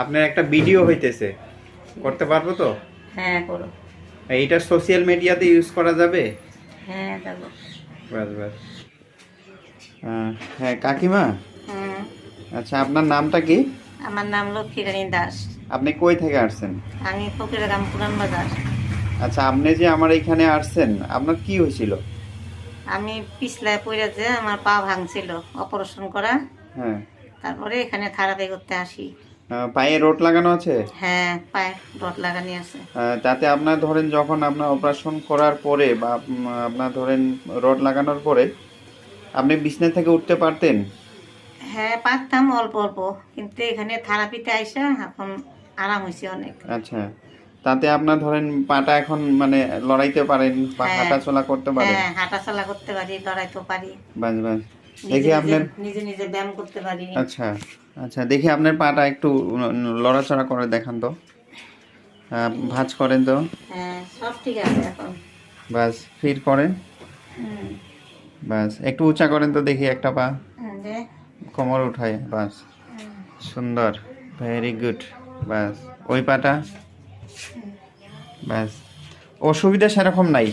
আপনার একটা ভিডিও হইতেছে, করতে পারবো তো? হ্যাঁ করো। এইটা সোশ্যাল মিডিয়াতে ইউজ করা যাবে? হ্যাঁ যাবো। বাস বাস। হ্যাঁ কাকিমা, হুম। আচ্ছা আপনার নামটা কি? আমার নাম লক্ষ্মীরানী দাস। আপনি কই থেকে আসছেন? আমি ফকিরগাম পুরান বাজার। আচ্ছা আপনি যে আমার এখানে আসছেন, আপনার কি হয়েছিল? আমি পিছলায় পড়ে যে আমার পা ভাঙছিল, অপারেশন করা। হ্যাঁ। তারপরে এখানে থেরাপি করতে আসি। পায়ে রোড লাগানো আছে? হ্যাঁ পায়ে ডট লাগানি আছে। তাতে আপনার ধরেন যখন আপনার অপারেশন করার পরে বা আপনার ধরেন রড লাগানোর পরে আপনি বিছনা থেকে উঠতে পারতেন? হ্যাঁ পারতাম অল্প অল্প, কিন্তু এখানে থেরাপিতে আইসা এখন আরাম হয়েছে অনেক। আচ্ছা, তাতে আপনার ধরেন পাটা এখন মানে লড়াইতে পারেন বা হ্যাঁ। হাঁটাচলা করতে পারেন? হ্যাঁ হাঁটাচলা করতে পারি, লড়াইতে পারি। বাস বাস। নিজে দেখি নিজে আপনার, নিজে নিজে ব্যায়াম করতে পারি। আচ্ছা আচ্ছা দেখি আপনার পাটা একটু লড়াচড়া করে দেখান তো। ভাঁজ করেন তো। হ্যাঁ সব ঠিক আছে এখন। বাস ফির করেন। হুম। বাস একটু উঁচা করেন তো দেখি একটা পা। যে কোমর উঠায়, বাস সুন্দর, ভেরি গুড। বাস ওই পাটা। বাস অসুবিধা সেরকম নাই?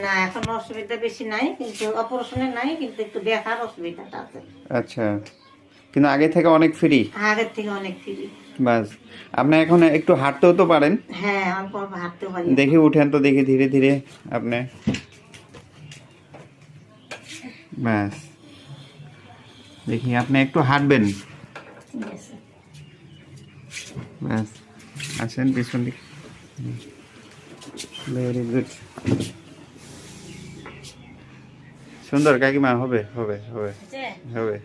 না এখন অসুবিধা বেশি নাই, কিন্তু অপারেশনের নাই, কিন্তু একটু ব্যথার অসুবিধাটা আছে। আচ্ছা, কিন্তু আগে থেকে অনেক ফ্রি? আগের থেকে অনেক ফ্রি। বাস আপনি এখন একটু হাঁটতেও তো পারেন? হ্যাঁ অল্প অল্প হাঁটতে পারি। দেখি উঠেন তো দেখি ধীরে ধীরে আপনি। ব্যাস দেখি আপনি একটু হাঁটবেন। ঠিক আছে। ব্যাস আসেন পিছন দিকে। ভেরি গুড, সুন্দর কাকিমা, হবে হবে হবে বুঝছে? হবে।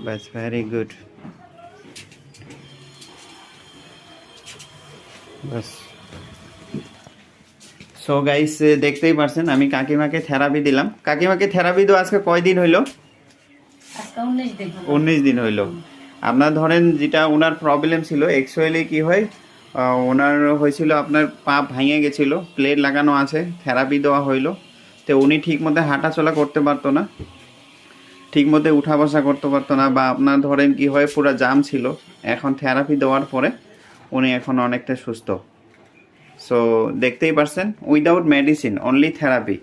ব্যাস ভেরি গুড। ব্যাস। সো গাইস দেখতেই পারছেন আমি কাকিমাকে থেরাপি দিলাম। কাকিমাকে থেরাপি তো আজকে কয়দিন হইলো? আজকে 19 দিন হলো। 19 দিন হইলো। আপনার ধরেন যেটা ওনার প্রবলেম ছিল অ্যাকচুয়ালি কি হয়, ওনার হয়েছিল আপনার পা ভেঙে গেছিলো, প্লেট লাগানো আছে, থেরাপি দেওয়া হইলো, তো উনি ঠিক মতো হাঁটাচলা করতে পারতো না, ঠিক মতো উঠা বসা করতে পারতো না, বা আপনার ধরেন কি হয় পুরো জাম ছিল। এখন থেরাপি দেওয়ার পরে উনি এখন অনেকটা সুস্থ। সো দেখতেই পারছেন, উইদাউট মেডিসিন, অনলি থেরাপি।